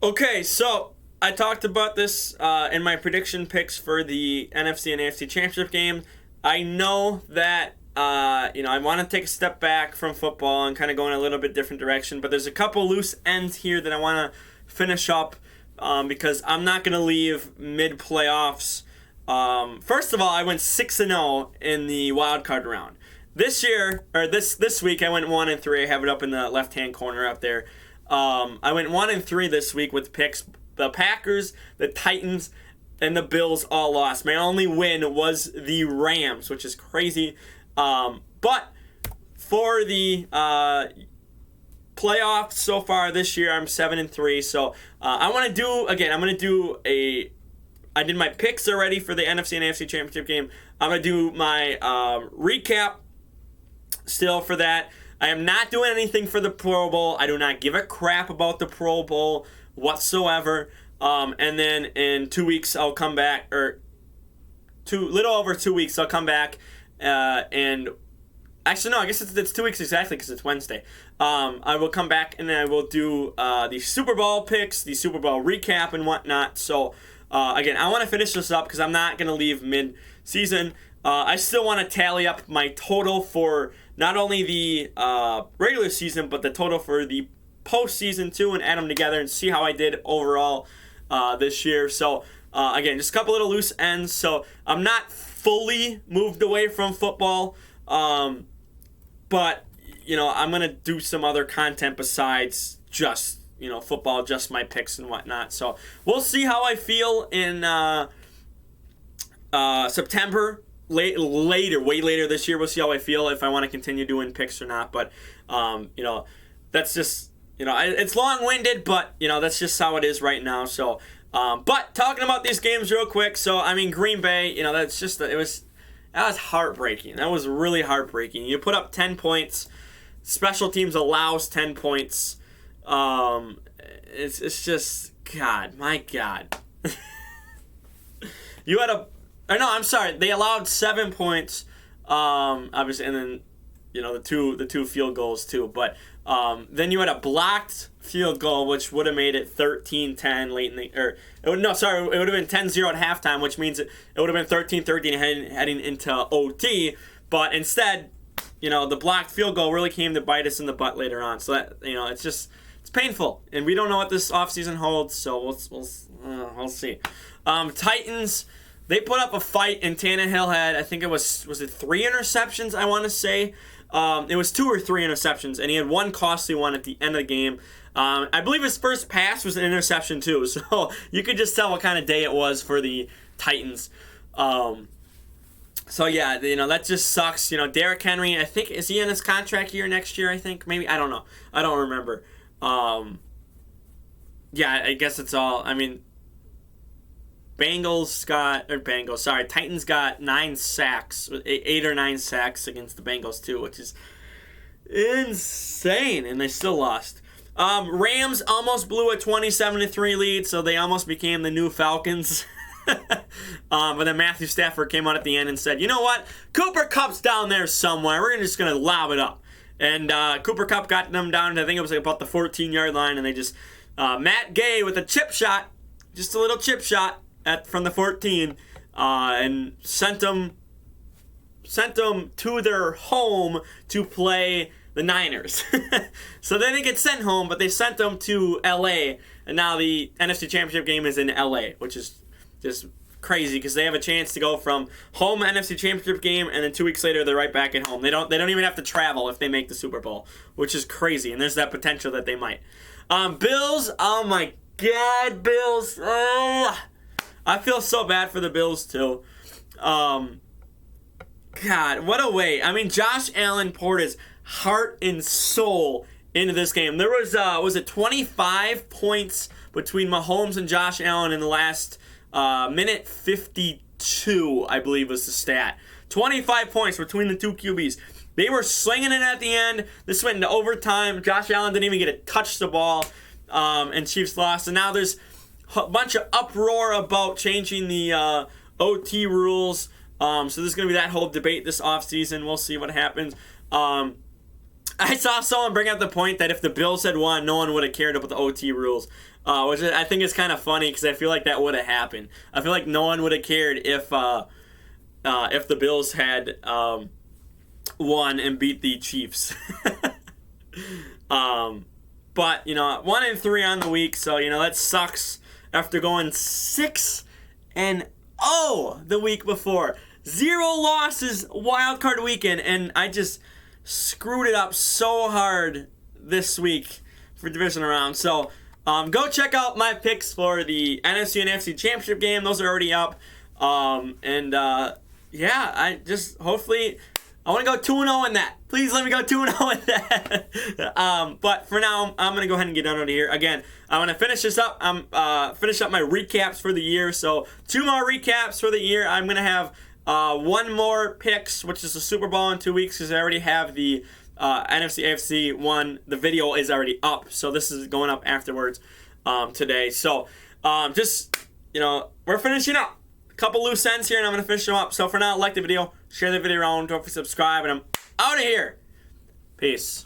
Okay, so I talked about this in my prediction picks for the NFC and AFC Championship game. I know that I want to take a step back from football and kind of go in a little bit different direction, but there's a couple loose ends here that I want to finish up because I'm not going to leave mid-playoffs. First of all, I went 6-0 in the wild card round. This year, or this week, I went 1-3. I have it up in the left-hand corner up there. I went 1-3 this week with picks. The Packers, the Titans, and the Bills all lost. My only win was the Rams, which is crazy. But for the playoffs so far this year, I'm 7-3. So I want to do again. I'm going to do a. I did my picks already for the NFC and AFC Championship game. I'm going to do my recap still for that. I am not doing anything for the Pro Bowl. I do not give a crap about the Pro Bowl whatsoever. And then in 2 weeks, I'll come back, or little over 2 weeks, I'll come back and actually, no, I guess it's 2 weeks exactly because it's Wednesday. I will come back and I will do the Super Bowl picks, the Super Bowl recap, and whatnot. So, again, I want to finish this up because I'm not going to leave mid-season. I still want to tally up my total for not only the regular season, but the total for the postseason too, and add them together and see how I did overall this year. So, again, just a couple little loose ends. So, I'm not fully moved away from football, but, I'm going to do some other content besides just, football, just my picks and whatnot. So, we'll see how I feel in September. Way later this year, we'll see how I feel if I want to continue doing picks or not. But, that's just, it's long-winded, but, that's just how it is right now. So, but talking about these games real quick. So, Green Bay, that's just, that was heartbreaking. That was really heartbreaking. You put up 10 points. Special teams allows 10 points. It's just, God, my God. You had they allowed 7 points, obviously, and then, the two field goals too. But then you had a blocked field goal, which would have made it 13-10 late in the, it would have been 10-0 at halftime, which means it would have been 13-13 heading into OT. But instead, the blocked field goal really came to bite us in the butt later on. So that, it's painful, and we don't know what this offseason holds. So we'll see. Titans. They put up a fight, and Tannehill had, I think it was it 3 interceptions, I want to say. It was 2 or 3 interceptions, and he had one costly one at the end of the game. I believe his first pass was an interception, too. So you could just tell what kind of day it was for the Titans. So, yeah, that just sucks. Derrick Henry, I think, is he in his contract year next year, I think? Maybe? I don't know. I don't remember. Yeah, I guess it's all, Titans got 9 sacks, 8 or 9 sacks against the Bengals too, which is insane, and they still lost. Rams almost blew a 27-3 lead, so they almost became the new Falcons. But then Matthew Stafford came out at the end and said, you know what, Cooper Kupp's down there somewhere, we're just going to lob it up. And Cooper Kupp got them down to, I think it was about the 14-yard line, and they just, Matt Gay with a chip shot, just a little chip shot, from the 14, and sent them to their home to play the Niners. So they didn't get sent home, but they sent them to LA, and now the NFC Championship game is in LA, which is just crazy because they have a chance to go from home NFC Championship game, and then 2 weeks later they're right back at home. They don't even have to travel if they make the Super Bowl, which is crazy, and there's that potential that they might. Bills, oh my God, Bills. I feel so bad for the Bills, too. God, what a way. Josh Allen poured his heart and soul into this game. There was it 25 points between Mahomes and Josh Allen in the last minute 52, I believe was the stat. 25 points between the two QBs. They were slinging it at the end. This went into overtime. Josh Allen didn't even get to touch the ball, and Chiefs lost. And now there's a bunch of uproar about changing the OT rules. So there's going to be that whole debate this offseason. We'll see what happens. I saw someone bring up the point that if the Bills had won, no one would have cared about the OT rules, which I think is kind of funny because I feel like that would have happened. I feel like no one would have cared if the Bills had won and beat the Chiefs. But 1-3 on the week, so that sucks after going 6-0 the week before. 0 losses wild card weekend, and I just screwed it up so hard this week for divisional round. So go check out my picks for the NFC and AFC championship game. Those are already up. I just hopefully I want to go 2-0 in that. Please let me go 2-0 in that. But for now, I'm going to go ahead and get out of here. Again, I want to finish this up. Finish up my recaps for the year. So 2 more recaps for the year. I'm going to have 1 more picks, which is the Super Bowl in 2 weeks, because I already have the NFC AFC one. The video is already up, so this is going up afterwards today. So we're finishing up. A couple loose ends here, and I'm going to finish them up. So for now, like the video, share the video around, don't forget to subscribe, and I'm out of here. Peace.